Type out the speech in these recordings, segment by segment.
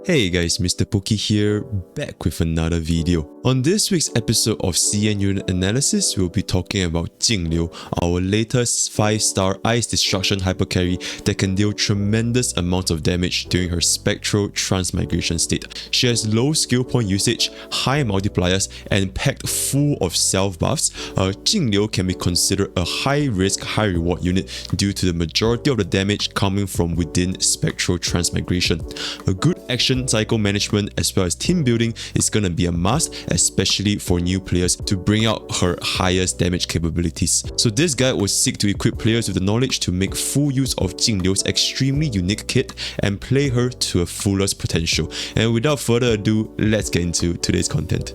Hey guys, Mr. Pokke here, back with another video. On this week's episode of CN Unit Analysis, we'll be talking about Jingliu, our latest 5-star Ice Destruction Hypercarry that can deal tremendous amounts of damage during her Spectral Transmigration state. She has low skill point usage, high multipliers, and packed full of self buffs. Jingliu can be considered a high risk, high reward unit due to the majority of the damage coming from within Spectral Transmigration. A good action cycle management as well as team building is gonna be a must, especially for new players to bring out her highest damage capabilities. So this guide will seek to equip players with the knowledge to make full use of Jingliu's extremely unique kit and play her to her fullest potential. And without further ado, let's get into today's content.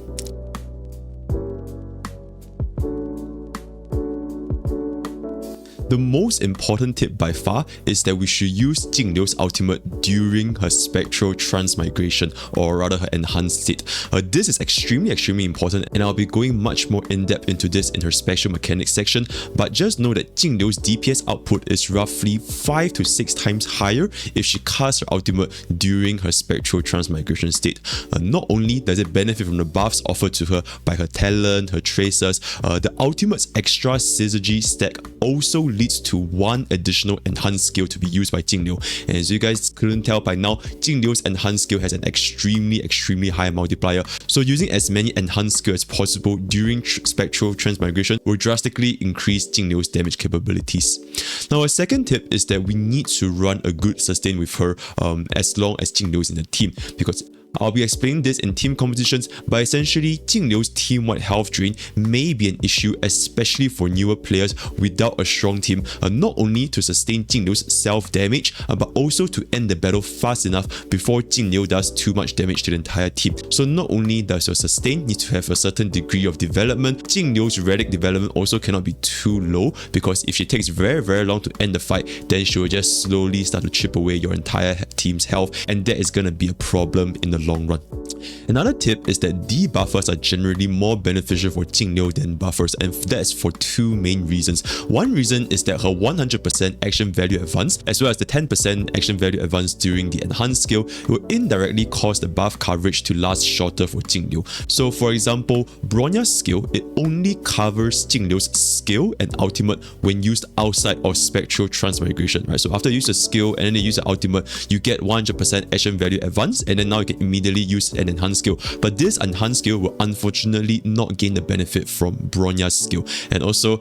The most important tip by far is that we should use Jingliu's ultimate during her Spectral Transmigration, or rather her enhanced state. This is extremely important, and I'll be going much more in depth into this in her special mechanics section, but just know that Jingliu's DPS output is roughly 5 to 6 times higher if she casts her ultimate during her Spectral Transmigration state. Not only does it benefit from the buffs offered to her by her talent, her traces, the ultimate's extra synergy stack also leads to one additional enhanced skill to be used by Jingliu. And as you guys couldn't tell by now, Jingliu's enhanced skill has an extremely high multiplier. So using as many enhanced skills as possible during Spectral Transmigration will drastically increase Jingliu's damage capabilities. Now, a second tip is that we need to run a good sustain with her as long as Jingliu is in the team, because I'll be explaining this in team competitions, but essentially Jingliu's team-wide health drain may be an issue, especially for newer players without a strong team, not only to sustain Jingliu's self-damage, but also to end the battle fast enough before Jingliu does too much damage to the entire team. So not only does your sustain need to have a certain degree of development, Jingliu's relic development also cannot be too low, because if she takes very long to end the fight, then she will just slowly start to chip away your entire team's health, and that is going to be a problem in the long run. Another tip is that debuffers are generally more beneficial for Jingliu than buffers, and that's for two main reasons. One reason is that her 100% action value advance as well as the 10% action value advance during the enhanced skill will indirectly cause the buff coverage to last shorter for Jingliu. So for example, Bronya's skill, it only covers Jingliu's skill and ultimate when used outside of Spectral Transmigration, right? So after you use a skill and then you use the ultimate, you get 100% action value advance, and then now you can immediately use an enhanced skill. But this enhanced skill will unfortunately not gain the benefit from Bronya's skill. And also,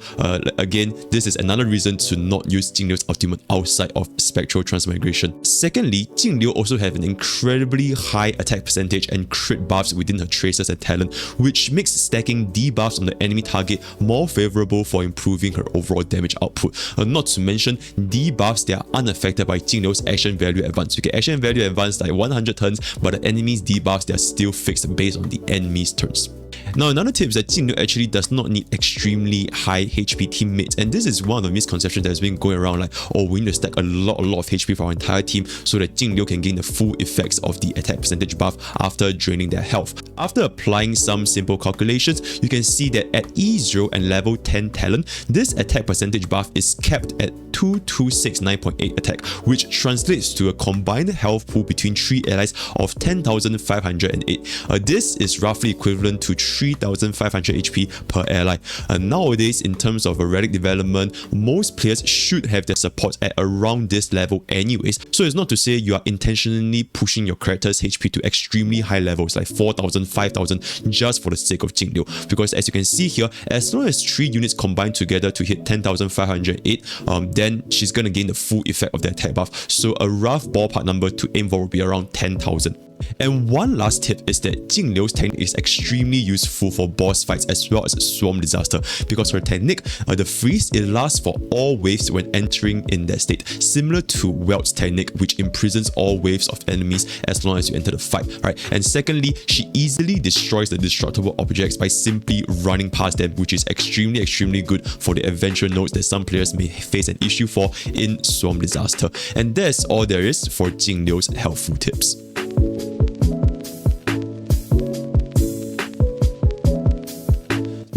again, this is another reason to not use Jingliu's ultimate outside of Spectral Transmigration. Secondly, Jingliu also have an incredibly high attack percentage and crit buffs within her traces and talent, which makes stacking debuffs on the enemy target more favorable for improving her overall damage output. Not to mention, debuffs that are unaffected by Jingliu's action value advance. You get action value advance like 100 turns, but the enemy's debuffs, they are still fixed based on the enemy's turns. Now, another tip is that Jingliu actually does not need extremely high HP teammates, and this is one of the misconceptions that has been going around, like, oh, we need to stack a lot of HP for our entire team so that Jingliu can gain the full effects of the attack percentage buff after draining their health. After applying some simple calculations, you can see that at E0 and level 10 talent, this attack percentage buff is capped at 2269.8 attack, which translates to a combined health pool between 3 allies of 10,508. This is roughly equivalent to 3,500 HP per ally. Nowadays, in terms of a relic development, most players should have their supports at around this level anyways, so it's not to say you are intentionally pushing your character's HP to extremely high levels like 4,000, 5,000 just for the sake of Jingliu, because as you can see here, as long as 3 units combine together to hit 10,508, then she's gonna gain the full effect of the attack buff. So a rough ballpark number to aim for will be around 10,000. And one last tip is that Jingliu's technique is extremely useful for boss fights as well as Swarm Disaster, because her technique, the freeze, it lasts for all waves when entering in that state, similar to Welt's technique, which imprisons all waves of enemies as long as you enter the fight, right? And secondly, she easily destroys the destructible objects by simply running past them, which is extremely good for the adventure nodes that some players may face an issue for in Swarm Disaster. And that's all there is for Jingliu's helpful tips.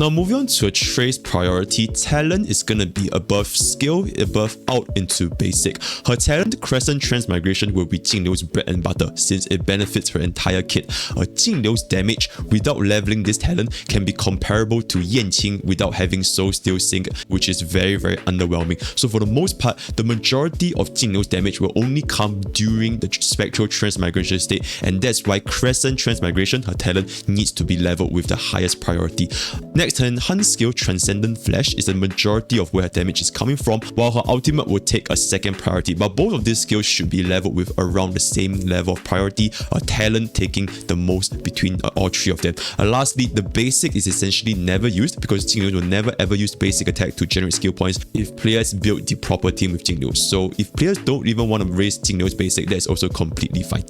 Now moving on to a trace priority, talent is gonna be above skill, above out into basic. Her talent, Crescent Transmigration, will be Jingliu's bread and butter since it benefits her entire kit. Jingliu's damage without leveling this talent can be comparable to Yanqing without having Soul Steel Sync, which is very underwhelming. So for the most part, the majority of Jingliu's damage will only come during the Spectral Transmigration state, and that's why Crescent Transmigration, her talent, needs to be leveled with the highest priority. Next, her enhanced skill Transcendent Flash is the majority of where her damage is coming from, while her ultimate will take a second priority, but both of these skills should be leveled with around the same level of priority, a talent taking the most between all three of them. Lastly, the basic is essentially never used because Jingliu will never ever use basic attack to generate skill points if players build the proper team with Jingliu. So if players don't even want to raise Jingliu's basic, that's also completely fine.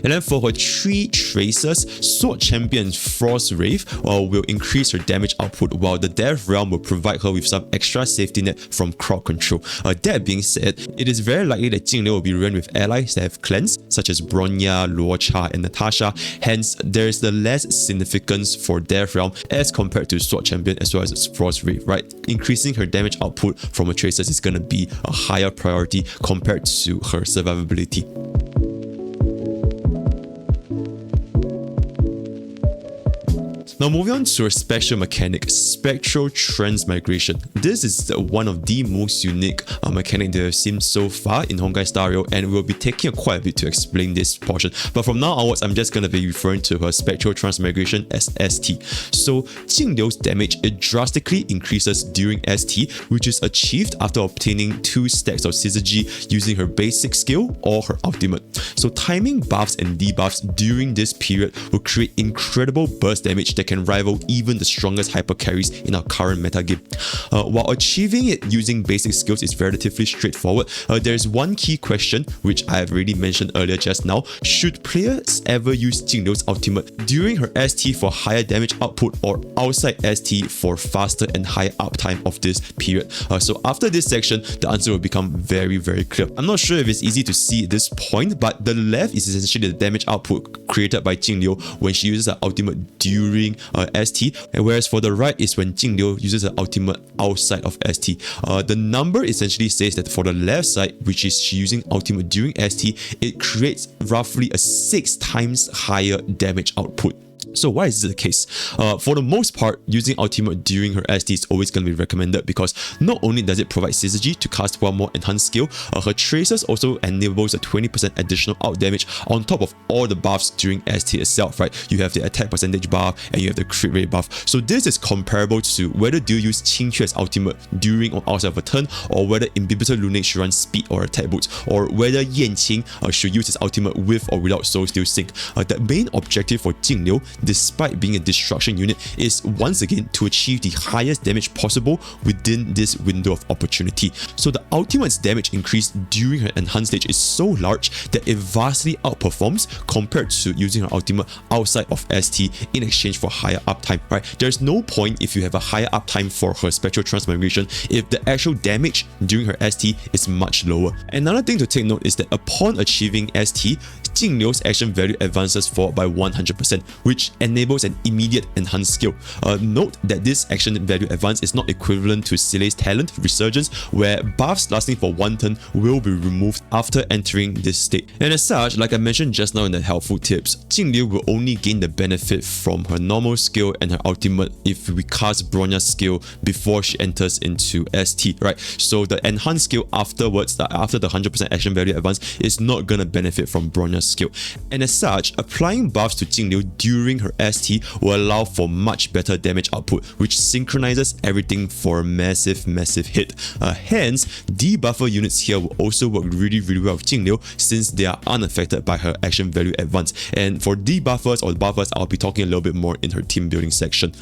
And then for her 3 traces, Sword Champion Frost Wraith will increase her damage output, while the Death Realm will provide her with some extra safety net from crowd control. That being said, it is very likely that Jingliu will be run with allies that have cleanse, such as Bronya, Luocha, and Natasha. Hence, there is the less significance for Death Realm as compared to Sword Champion as well as Frost Wraith, right? Increasing her damage output from her traces is going to be a higher priority compared to her survivability. Now moving on to a special mechanic, Spectral Transmigration. This is one of the most unique mechanic that I've seen so far in Honkai Star Rail, and we'll be taking quite a bit to explain this portion. But from now onwards, I'm just going to be referring to her Spectral Transmigration as ST. So Jingliu's damage, it drastically increases during ST, which is achieved after obtaining 2 stacks of Syzygy using her basic skill or her ultimate. So timing buffs and debuffs during this period will create incredible burst damage that can rival even the strongest hyper carries in our current metagame. While achieving it using basic skills is relatively straightforward, there is one key question which I have already mentioned earlier just now. Should players ever use Jingliu's ultimate during her ST for higher damage output or outside ST for faster and higher uptime of this period? So after this section, the answer will become very clear. I'm not sure if it's easy to see at this point, but the left is essentially the damage output created by Jingliu when she uses her ultimate during ST, and whereas for the right is when Jingliu uses her ultimate outside of ST. The number essentially says that for the left side, which is she using ultimate during ST, it creates roughly a 6 times higher damage output. So why is this the case? For the most part, using ultimate during her ST is always going to be recommended because not only does it provide Syzygy to cast one more enhanced skill, her traces also enables a 20% additional out damage on top of all the buffs during ST itself, right? You have the attack percentage buff and you have the crit rate buff. So this is comparable to whether do you use Qingque's ultimate during or outside of a turn, or whether Imbibitor Lunate should run speed or attack boots, or whether Yanqing should use his ultimate with or without Soul Steel Sync. The main objective for Jingliu, despite being a destruction unit, is once again to achieve the highest damage possible within this window of opportunity. So the ultimate's damage increase during her enhanced stage is so large that it vastly outperforms compared to using her ultimate outside of ST in exchange for higher uptime, right? There's no point if you have a higher uptime for her Spectral Transmigration if the actual damage during her ST is much lower. Another thing to take note is that upon achieving ST, Jingliu's action value advances forward by 100%, which enables an immediate enhanced skill. Note that this action value advance is not equivalent to Silei's talent, Resurgence, where buffs lasting for 1 turn will be removed after entering this state. And as such, like I mentioned just now in the helpful tips, Jingliu will only gain the benefit from her normal skill and her ultimate if we cast Bronya's skill before she enters into ST, right? So the enhanced skill afterwards, after the 100% action value advance, is not gonna benefit from Bronya's skill. And as such, applying buffs to Jingliu during her ST will allow for much better damage output, which synchronizes everything for a massive hit. Hence, debuffer units here will also work really well with Jingliu since they are unaffected by her action value advance. And for debuffers or buffers, I'll be talking a little bit more in her team building section.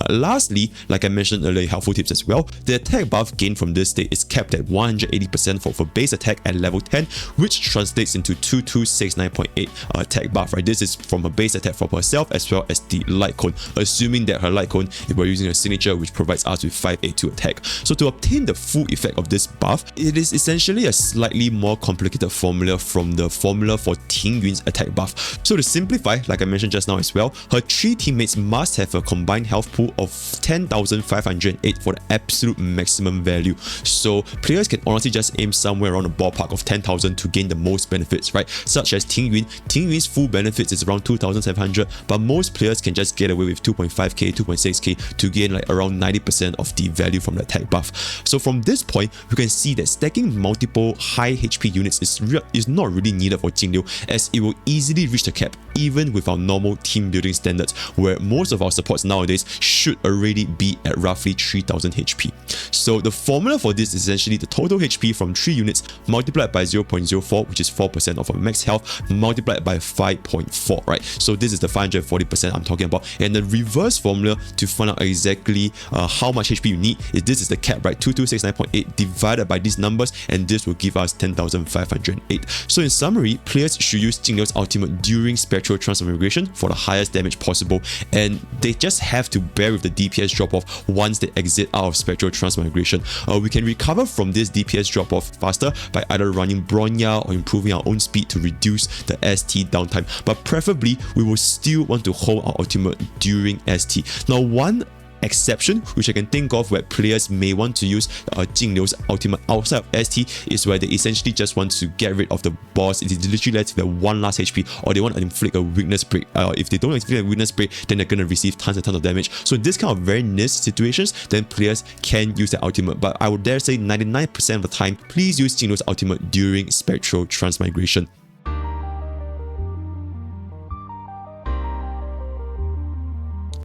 Lastly, like I mentioned earlier, helpful tips as well, the attack buff gained from this state is capped at 180% for base attack at level 10, which translates into 2269 69.8 attack buff, right? This is from her base attack from herself as well as the Lightcone, assuming that her Lightcone, if we're using a signature which provides us with 582 attack. So to obtain the full effect of this buff, it is essentially a slightly more complicated formula from the formula for Ting Yun's attack buff. So to simplify, like I mentioned just now as well, her 3 teammates must have a combined health pool of 10,508 for the absolute maximum value. So players can honestly just aim somewhere around a ballpark of 10,000 to gain the most benefits, right? Such as Ting Yun. Ting Yun's full benefits is around 2,700, but most players can just get away with 2.5k, 2.6k to gain like around 90% of the value from the attack buff. So from this point, you can see that stacking multiple high HP units is not really needed for Jingliu, as it will easily reach the cap even with our normal team building standards, where most of our supports nowadays should already be at roughly 3000 HP. So the formula for this is essentially the total HP from 3 units multiplied by 0.04, which is 4% of our max health, multiplied by 5.4, right? So this is the 540% I'm talking about. And the reverse formula to find out exactly how much HP you need is this is the cap, right? 2269.8 divided by these numbers, and this will give us 10,508. So in summary, players should use Jingliu's ultimate during Spectral Transmigration for the highest damage possible, and they just have to bear with the DPS drop-off once they exit out of Spectral Transmigration. We can recover from this DPS drop-off faster by either running Bronya or improving our own speed to reduce the ST downtime, but preferably we will still want to hold our ultimate during ST. Now, one exception which I can think of where players may want to use Jingliu's ultimate outside of ST is where they essentially just want to get rid of the boss. It is literally left with one last HP, or they want to inflict a weakness break. If they don't inflict a weakness break, then they're going to receive tons and tons of damage. So in this kind of very niche situations, then players can use their ultimate, but I would dare say 99% of the time, please use Jingliu's ultimate during Spectral Transmigration.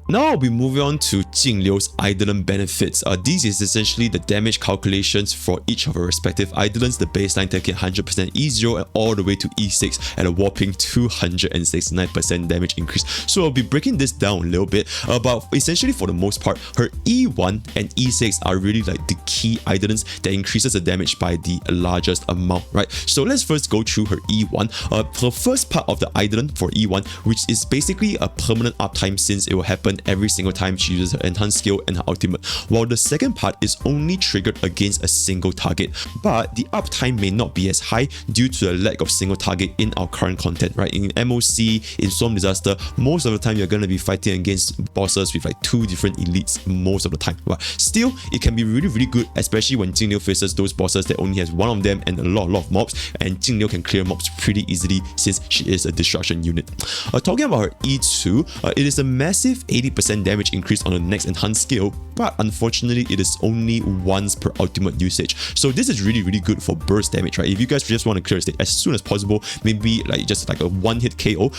Now I'll be moving on to Jingliu's Eidolon Benefits. These is essentially the damage calculations for each of our respective Eidolons, the baseline taking 100% E0 and all the way to E6 at a whopping 269% damage increase. So I'll be breaking this down a little bit, but essentially for the most part, her E1 and E6 are really like the key Eidolons that increases the damage by the largest amount, right? So let's first go through her E1. The first part of the Eidolon for E1, which is basically a permanent uptime since it will happen every single time she uses her enhanced skill and her ultimate, while the second part is only triggered against a single target, but the uptime may not be as high due to the lack of single target in our current content, right? In MOC, in Storm Disaster, most of the time you're going to be fighting against bosses with like 2 different elites most of the time, but still it can be really good, especially when Jingliu faces those bosses that only has one of them and a lot of mobs, and Jingliu can clear mobs pretty easily since she is a destruction unit. Talking about her E2, it is a massive 80% damage increase on the next enhanced skill, but unfortunately it is only once per ultimate usage. So this is really good for burst damage, right? If you guys just want to clear a state as soon as possible, maybe like just like a one-hit KO,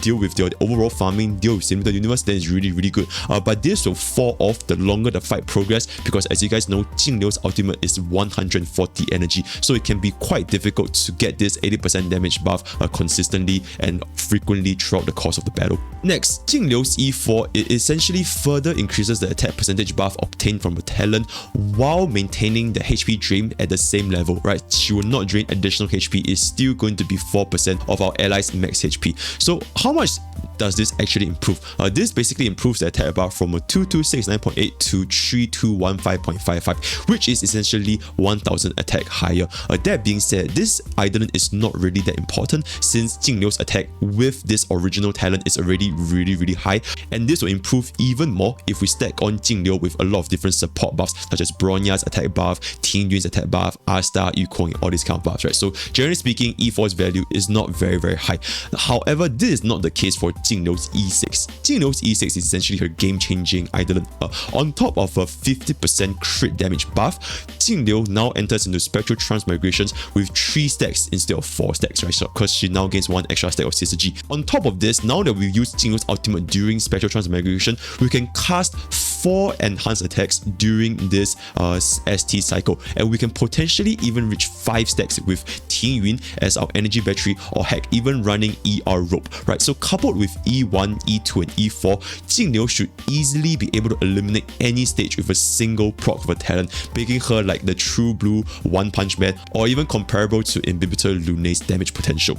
deal with your overall farming, deal with Simulator Universe, then it's really good. But this will fall off the longer the fight progress, because as you guys know, Jingliu's ultimate is 140 energy, so it can be quite difficult to get this 80% damage buff consistently and frequently throughout the course of the battle. Next, Jingliu's E4, it essentially further increases the attack percentage buff obtained from the talent while maintaining the HP drain at the same level, right? She will not drain additional HP, it's still going to be 4% of our allies' max HP. So how much does this actually improve? This basically improves the attack buff from a 2269.8 to 3215.55, which is essentially 1000 attack higher. That being said, this Eidolon is not really that important since Jingliu's attack with this original talent is already really high, and this will improve even more if we stack on Jingliu with a lot of different support buffs such as Bronya's attack buff, Ting Yun's attack buff, R-Star, Yukong, all these kind of buffs, right? So generally speaking, E4's value is not very high. However, this is not the case for Jingliu's E6. Jingliu's E6 is essentially her game-changing Eidolon. On top of a 50% crit damage buff, Jingliu now enters into Spectral Transmigrations with 3 stacks instead of 4 stacks, right? So because she now gains 1 extra stack of Syzygy. On top of this, now that we use Jingliu's ultimate during Spectral Transmigration, we can cast 4 enhanced attacks during this ST cycle, and we can potentially even reach 5 stacks with Ting Yun as our energy battery, or heck, even running ER rope, right? So coupled with E1, E2 and E4, Jingliu should easily be able to eliminate any stage with a single proc of a talent, making her like the true blue One Punch Man, or even comparable to Inhibitor Lunae's damage potential.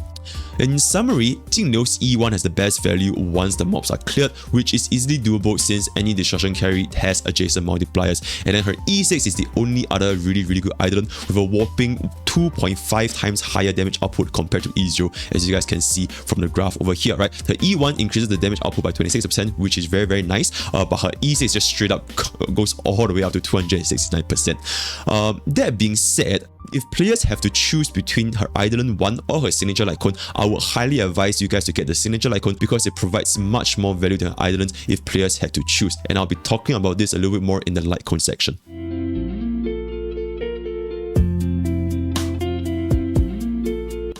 In summary, Jingliu's E1 has the best value once the mobs are cleared, which is easily doable since any destruction carry has adjacent multipliers, and then her E6 is the only other really good Eidolon with a whopping 2.5 times higher damage output compared to E0, as you guys can see from the graph over here, right? Her E1 increases the damage output by 26%, which is very nice, but her E6 just straight up goes all the way up to 269%. That being said, if players have to choose between her Eidolon 1 or her signature Lightcone, I would highly advise you guys to get the signature Lightcone because it provides much more value than her Eidolons if players had to choose, and I'll be talking about this a little bit more in the Lightcone section.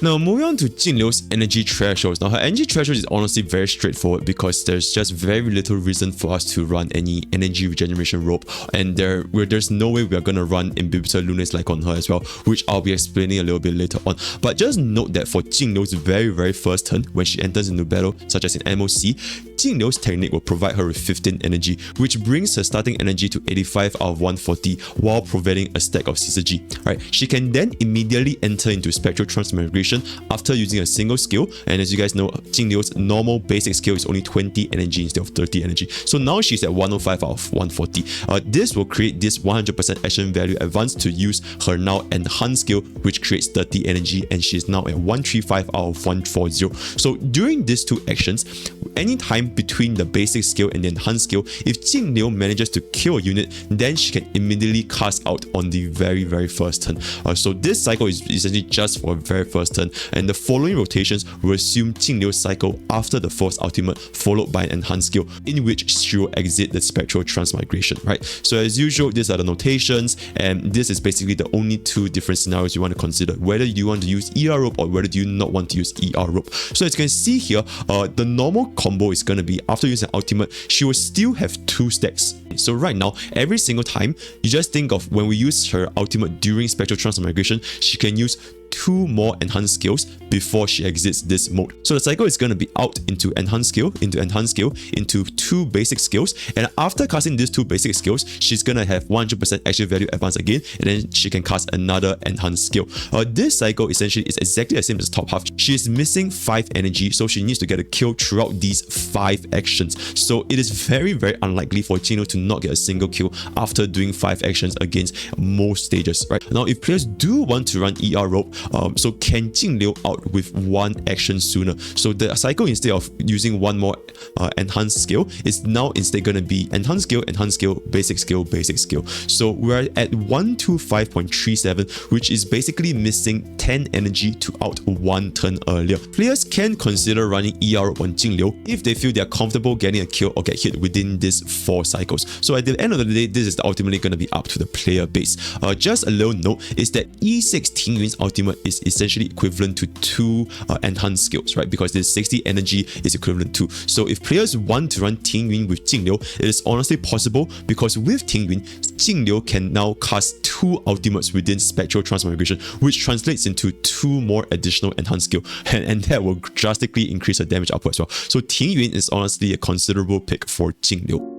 Now, moving on to Jingliu's energy thresholds. Now, her energy threshold is honestly very straightforward because there's just very little reason for us to run any energy regeneration rope, and there's no way we are going to run Inhibitor Lunae's like on her as well, which I'll be explaining a little bit later on. But just note that for Jingliu's very first turn, when she enters into battle, such as in MOC, Jingliu's technique will provide her with 15 energy, which brings her starting energy to 85 out of 140 while providing a stack of Syzygy. Right? She can then immediately enter into Spectral Transmigration after using a single skill, and as you guys know, Jingliu's normal basic skill is only 20 energy instead of 30 energy. So now she's at 105 out of 140. This will create this 100% action value advance to use her now enhanced skill, which creates 30 energy, and she's now at 135 out of 140. So during these two actions, anytime between the basic skill and the enhanced skill, if Jingliu manages to kill a unit, then she can immediately cast out on the very first turn. So this cycle is essentially just for a very first turn, and the following rotations will assume Jingliu's cycle after the first ultimate, followed by an enhanced skill, in which she will exit the Spectral Transmigration, right? So as usual, these are the notations, and this is basically the only two different scenarios you want to consider, whether you want to use ER rope or whether you do not want to use ER rope. So as you can see here, the normal combo is going to be, after using ultimate, she will still have 2 stacks. So right now, every single time, you just think of when we use her ultimate during Spectral Transmigration, she can use 2 more enhanced skills before she exits this mode. So the cycle is going to be out into enhanced skill, into 2 basic skills, and after casting these 2 basic skills, she's going to have 100% action value advance again, and then she can cast another enhanced skill. This cycle essentially is exactly the same as the top half. She is missing 5 energy, so she needs to get a kill throughout these 5 actions. So it is very unlikely for Jingliu to not get a single kill after doing 5 actions against most stages, right? Now, if players do want to run ER rope, so can Jingliu out with 1 action sooner? So the cycle, instead of using 1 more enhanced skill, is now instead going to be enhanced skill, basic skill. So we're at 125.37, which is basically missing 10 energy to out 1 turn earlier. Players can consider running ER on Jingliu if they feel they're comfortable getting a kill or get hit within these 4 cycles. So at the end of the day, this is ultimately going to be up to the player base. Just a little note is that E6 Ting Yun's ultimate is essentially equivalent to 2 enhanced skills, right? Because this 60 energy is equivalent to. So if players want to run Ting Yun with Jingliu, it is honestly possible, because with Ting Yun, Jingliu can now cast 2 ultimates within Spectral Transmigration, which translates into 2 more additional enhanced skill, and that will drastically increase her damage output as well. So Ting Yun is honestly a considerable pick for Jingliu.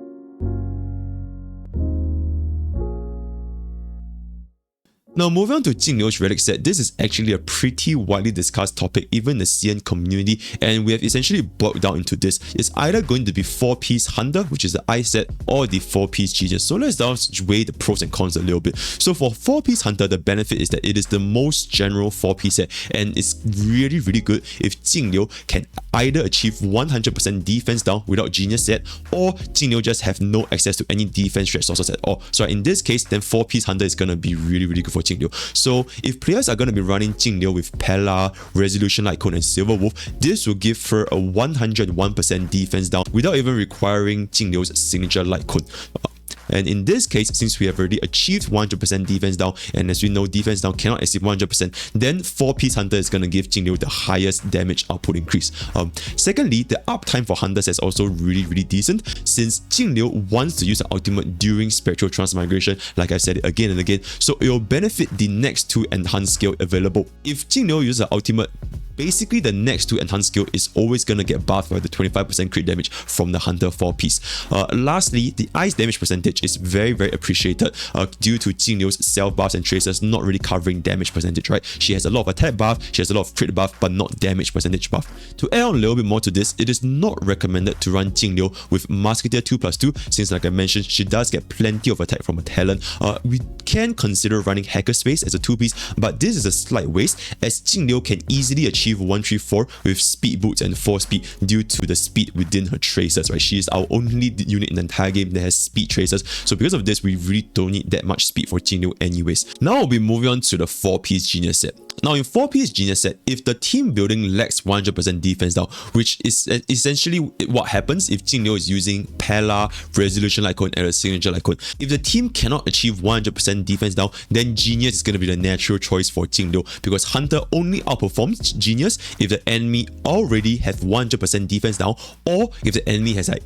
Now, moving on to Jingliu's relic set, this is actually a pretty widely discussed topic even in the CN community, and we have essentially boiled down into this. It's either going to be 4-piece Hunter, which is the I set, or the 4-piece Genius. So let's now weigh the pros and cons a little bit. So for 4-piece Hunter, the benefit is that it is the most general 4-piece set, and it's really good if Jingliu can either achieve 100% defense down without Genius set, or Jingliu just have no access to any defense resources at all. So in this case, then 4-piece Hunter is going to be really good for Jingliu. So if players are going to be running Jingliu with Pella, Resolution Lightcone and Silver Wolf, this will give her a 101% defense down without even requiring Jingliu's signature Lightcone. And in this case, since we have already achieved 100% defense down, and as we know, defense down cannot exceed 100%, then 4-piece Hunter is going to give Jingliu the highest damage output increase. Secondly, the uptime for Hunters is also really decent, since Jingliu wants to use the ultimate during Spectral Transmigration, like I've said it again and again, so it will benefit the next 2 enhanced skill available. If Jingliu uses the ultimate, basically the next 2 enhanced skill is always going to get buffed by the 25% crit damage from the Hunter 4-piece. Lastly, the ice damage percentage is very appreciated due to Jingliu's self buffs and traces not really covering damage percentage, right? She has a lot of attack buff, she has a lot of crit buff, but not damage percentage buff. To add on a little bit more to this, it is not recommended to run Jingliu with Musketeer 2+2, since like I mentioned, she does get plenty of attack from a talent. We can consider running Hacker Space as a 2-piece, but this is a slight waste, as Jingliu can easily achieve 134 with speed boots and 4 speed due to the speed within her traces, right? She is our only unit in the entire game that has speed traces, so because of this, we really don't need that much speed for Jingliu anyways. Now we'll be moving on to the 4-piece Genius set. Now in 4-piece Genius set, if the team building lacks 100% defense down, which is essentially what happens if Jingliu is using Pella, Resolution Lightcone, and a Signature Lightcone. If the team cannot achieve 100% defense down, then Genius is going to be the natural choice for Jingliu, because Hunter only outperforms Genius if the enemy already have 100% defense down, or if the enemy has like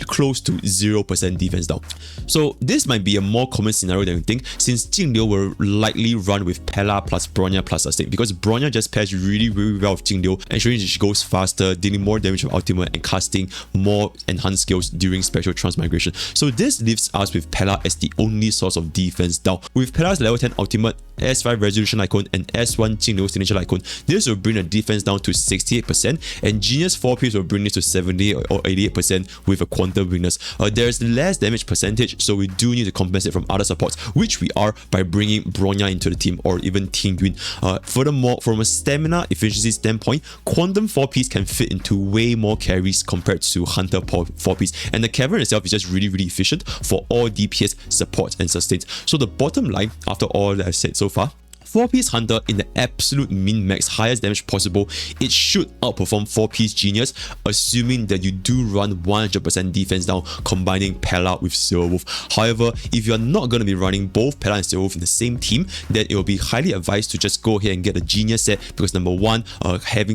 close to 0% defense down. So this might be a more common scenario than we think, since Jingliu will likely run with Pella plus Bronya plus Sustain, because Bronya just pairs really well with Jingliu, ensuring she goes faster, dealing more damage with ultimate and casting more enhanced skills during Spectral Transmigration. So this leaves us with Pella as the only source of defense down. With Pella's level 10 ultimate, S5 Resolution Icon, and S1 Jingliu Signature Icon, this will bring the defense down to 68%, and Genius 4-piece will bring this to 70 or 88% with a Quantum weakness. There's less damage percentage, so we do need to compensate from other supports, which we are by bringing Bronya into the team, or even Team Yun. Furthermore, from a stamina efficiency standpoint, Quantum 4-piece can fit into way more carries compared to Hunter 4-piece, and the Cavern itself is just really efficient for all DPS, supports, and sustains. So the bottom line, after all that I've said so far, 4-piece Hunter in the absolute min-max highest damage possible, it should outperform 4-piece Genius, assuming that you do run 100% defense down, combining Pella with Silverwolf. However, if you are not going to be running both Pella and Silverwolf in the same team, then it will be highly advised to just go ahead and get a Genius set, because number one,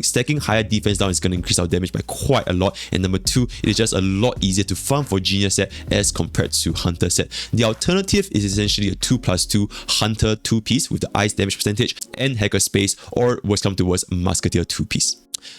stacking higher defense down is going to increase our damage by quite a lot, and number two, it is just a lot easier to farm for Genius set as compared to Hunter set. The alternative is essentially a 2+2 Hunter 2-piece with the ice damage percentage and Hacker Space, or worst come to worst, Musketeer 2-piece.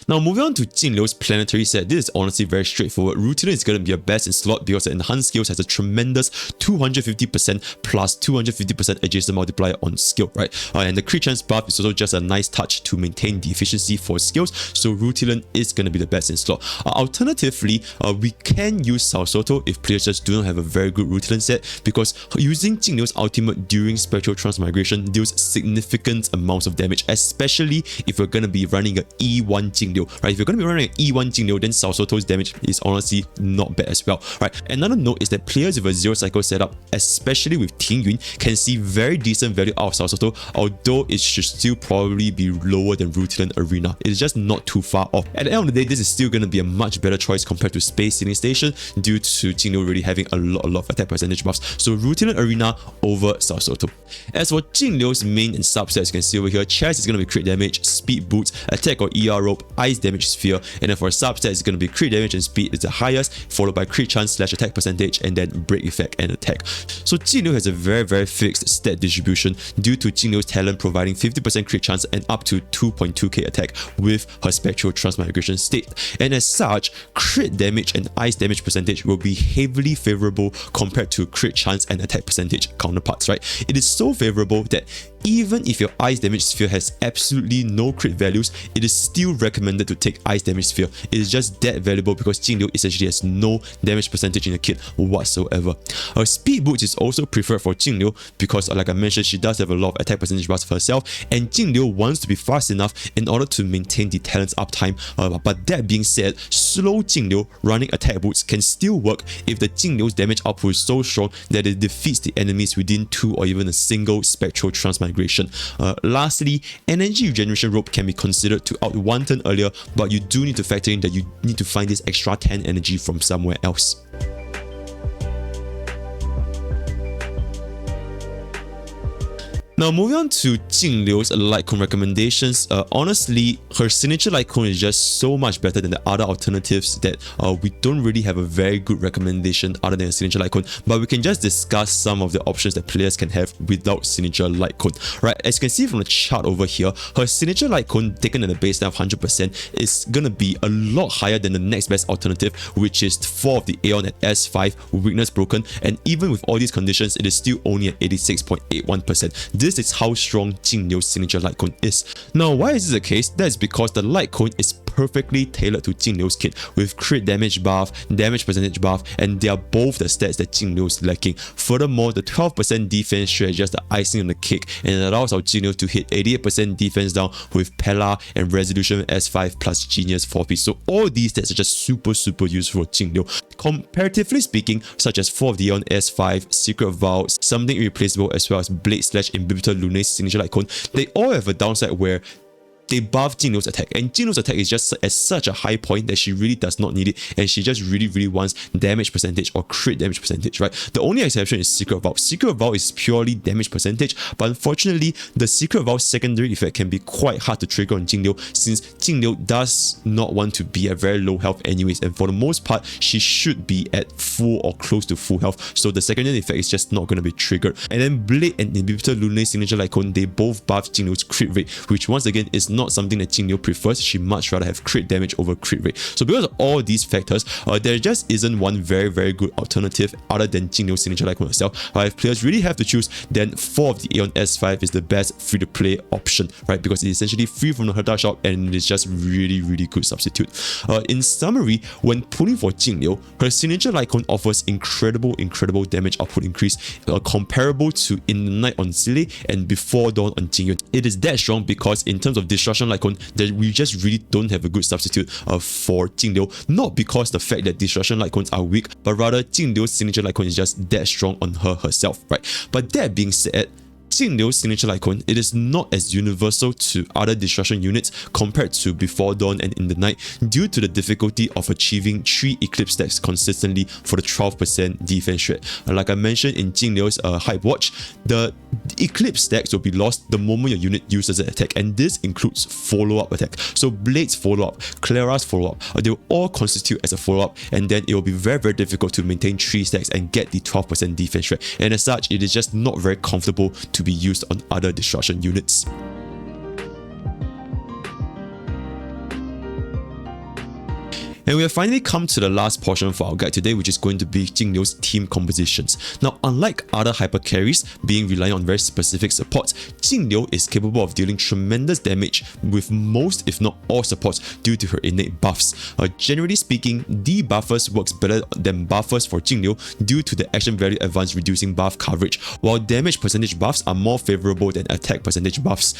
Now moving on to Jingliu's planetary set, this is honestly very straightforward. Routine is going to be your best in slot because the enhanced skills has a tremendous 250% plus 250% adjacent multiplier on skill, right? And the crit chance buff is also just a nice touch to maintain the efficiency for skills, so Routine is going to be the best in slot. Alternatively, we can use Salsoto if players just do not have a very good Routine set, because using Jingliu's ultimate during Spectral Transmigration deals significant amounts of damage, especially if we're going to be running an E1 Jingliu, right? If you're going to be running an E1 Jingliu, then Salsoto's damage is honestly not bad as well, right? Another note is that players with a 0 cycle setup, especially with Ting Yun, can see very decent value out of Salsoto, although it should still probably be lower than Routine Arena. It's just not too far off. At the end of the day, this is still going to be a much better choice compared to Space Sealing Station, due to Jingliu really having a lot of attack percentage buffs. So Routine Arena over Salsoto. As for Jingliu's main and subsets, you can see over here, Chess is going to be crit damage, speed boots, attack or ER rope, ice damage sphere, and then for subset it's going to be crit damage and speed is the highest, followed by crit chance / attack percentage, and then break effect and attack. So Jingliu has a very fixed stat distribution due to Jingliu's talent providing 50% crit chance and up to 2.2k attack with her Spectral Transmigration state, and as such, crit damage and ice damage percentage will be heavily favorable compared to crit chance and attack percentage counterparts, right? It is so favorable that even if your ice damage sphere has absolutely no crit values, it is still recommended to take ice damage sphere. It is just that valuable because Jingliu essentially has no damage percentage in the kit whatsoever. Her speed boots is also preferred for Jingliu because, like I mentioned, she does have a lot of attack percentage buffs for herself, and Jingliu wants to be fast enough in order to maintain the talent's uptime. But that being said, slow Jingliu running attack boots can still work if the Jingliu's damage output is so strong that it defeats the enemies within 2 or even a single Spectral Transmigration. Lastly, energy regeneration rope can be considered to out 1 turn earlier, but you do need to factor in that you need to find this extra 10 energy from somewhere else. Now moving on to Jingliu's Lightcone Recommendations, honestly, her signature Lightcone is just so much better than the other alternatives that we don't really have a very good recommendation other than a signature Lightcone, but we can just discuss some of the options that players can have without signature Lightcone. Right, as you can see from the chart over here, her signature Lightcone taken at a baseline of 100% is gonna be a lot higher than the next best alternative, which is 4 of the Aeon at S5, weakness broken, and even with all these conditions, it is still only at 86.81%. This is how strong Jingliu's signature Lightcone is. Now, why is this the case? That is because the Lightcone is perfectly tailored to Jingliu's kit with crit damage buff, damage percentage buff, and they are both the stats that Jingliu is lacking. Furthermore, the 12% defense share is just the icing on the cake, and it allows our Jingliu to hit 88% defense down with Pella and Resolution S5 plus Genius 4-piece. So all these stats are just super useful for Jingliu. Comparatively speaking, such as 4 of the Aeon S5, Secret Vow, something irreplaceable, as well as Blade Slash Imbibitor Luna's signature Lightcone, they all have a downside where they buff Jingliu's attack, and Jingliu's attack is just at such a high point that she really does not need it, and she just really wants damage percentage or crit damage percentage, right? The only exception is Secret Vow. Secret Vow is purely damage percentage, but unfortunately, the Secret Vow secondary effect can be quite hard to trigger on Jingliu, since Jingliu does not want to be at very low health anyways, and for the most part, she should be at full or close to full health, so the secondary effect is just not going to be triggered. And then Blade and Inhibitor Luna's signature Lightcone, they both buff Jingliu's crit rate, which once again is not something that Jingliu prefers. She much rather have crit damage over crit rate. So because of all these factors, there just isn't one very good alternative other than Jingliu's signature Lightcone herself. If players really have to choose, then 4 of the Aeon S5 is the best free-to-play option, right? Because it's essentially free from the Herta shop and it is just really good substitute. In summary, when pulling for Jingliu, her signature Lightcone offers incredible damage output increase, comparable to In the Night on Zile and Before Dawn on Jingyun. It is that strong because in terms of Destruction Lightcone, that we just really don't have a good substitute for Jingliu. Not because the fact that Destruction Lightcones are weak, but rather Jingliu's signature Lightcone is just that strong on herself, right? But that being said, Jingliu's signature Lightcone, it is not as universal to other destruction units compared to Before Dawn and In the Night due to the difficulty of achieving 3 Eclipse stacks consistently for the 12% defense shred. Like I mentioned in Jingliu's Hype Watch, the Eclipse stacks will be lost the moment your unit uses an attack, and this includes follow-up attack. So Blade's follow-up, Clara's follow-up, they will all constitute as a follow-up, and then it will be very difficult to maintain 3 stacks and get the 12% defense shred. And as such, it is just not very comfortable to be used on other destruction units. And we have finally come to the last portion for our guide today, which is going to be Jingliu's team compositions. Now, unlike other hyper carries being reliant on very specific supports, Jingliu is capable of dealing tremendous damage with most, if not all, supports due to her innate buffs. Generally speaking, debuffers works better than buffers for Jingliu due to the action value advance reducing buff coverage, while damage percentage buffs are more favorable than attack percentage buffs.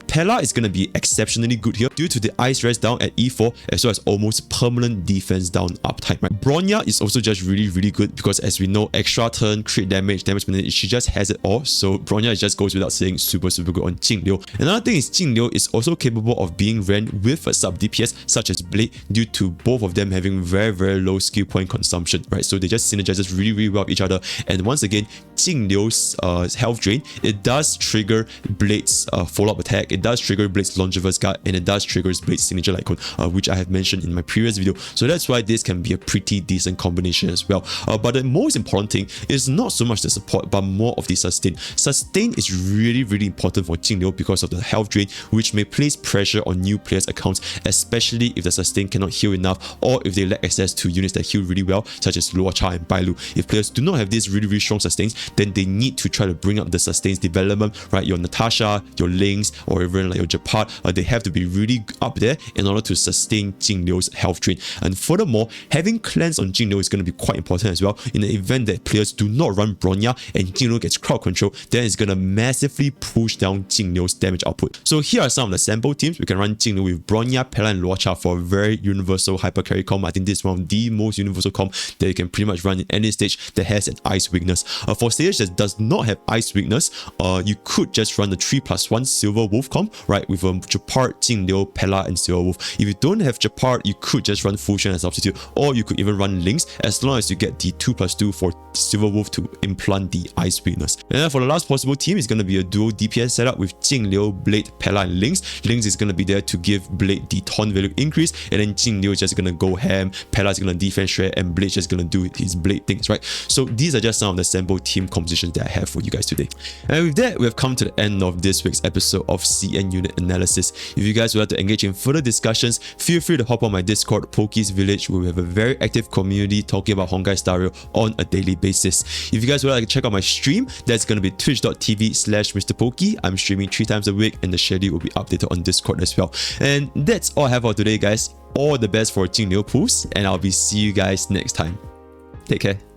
Pella is going to be exceptionally good here due to the ice rest down at E4 as well as almost permanent defense down uptime, right? Bronya is also just really good because, as we know, extra turn, crit damage, damage percentage, she just has it all. So Bronya just goes without saying super good on Jingliu. Another thing is Jingliu is also capable of being ran with a sub DPS such as Blade due to both of them having very low skill point consumption, right? So they just synergize really well with each other. And once again, Jingliu's health drain, it does trigger Blade's follow-up attack, it does trigger Blade's Longevous Guard, and it does trigger Blade's signature Lightcone, which I have mentioned in my previous video. So that's why this can be a pretty decent combination as well. But the most important thing is not so much the support, but more of the sustain. Sustain is really important for Jingliu because of the health drain, which may place pressure on new players' accounts, especially if the sustain cannot heal enough or if they lack access to units that heal really well, such as Luocha and Bailu. If players do not have these really strong sustains, then they need to try to bring up the sustains development, right? Your Natasha, your Lynx, or even like your Japart, they have to be really up there in order to sustain Jingliu's health drain. And furthermore, having cleanse on Jingliu is going to be quite important as well. In the event that players do not run Bronya and Jingliu gets crowd control, then it's going to massively push down Jingliu's damage output. So here are some of the sample teams. We can run Jingliu with Bronya, Pella, and Luocha for a very universal hyper carry comp. I think this is one of the most universal comp that you can pretty much run in any stage that has an ice weakness. For stage that does not have ice weakness, you could just run the 3+1 Silver Wolf comp, right, with Japart, Jingliu, Pella, and Silver Wolf. If you don't have Japart, you could just run run Fu Shen as substitute, or you could even run Links as long as you get the 2+2 for Silver Wolf to implant the Ice Weakness. And then for the last possible team, it's going to be a dual DPS setup with Jingliu, Blade, Pella, and Links. Links is going to be there to give Blade the taunt value increase, and then Jingliu is just going to go ham, Pella is going to defense shred, and Blade just going to do his Blade things, right? So these are just some of the sample team compositions that I have for you guys today. And with that, we have come to the end of this week's episode of CN Unit Analysis. If you guys would like to engage in further discussions, feel free to hop on my Discord, Pokke's Village, where we have a very active community talking about Honkai Star Rail on a daily basis. If you guys would like to check out my stream, that's going to be twitch.tv/Mr. Pokke. I'm streaming 3 times a week, and the schedule will be updated on Discord as well. And that's all I have for today, guys. All the best for Jingliu pools, and I'll be see you guys next time. Take care.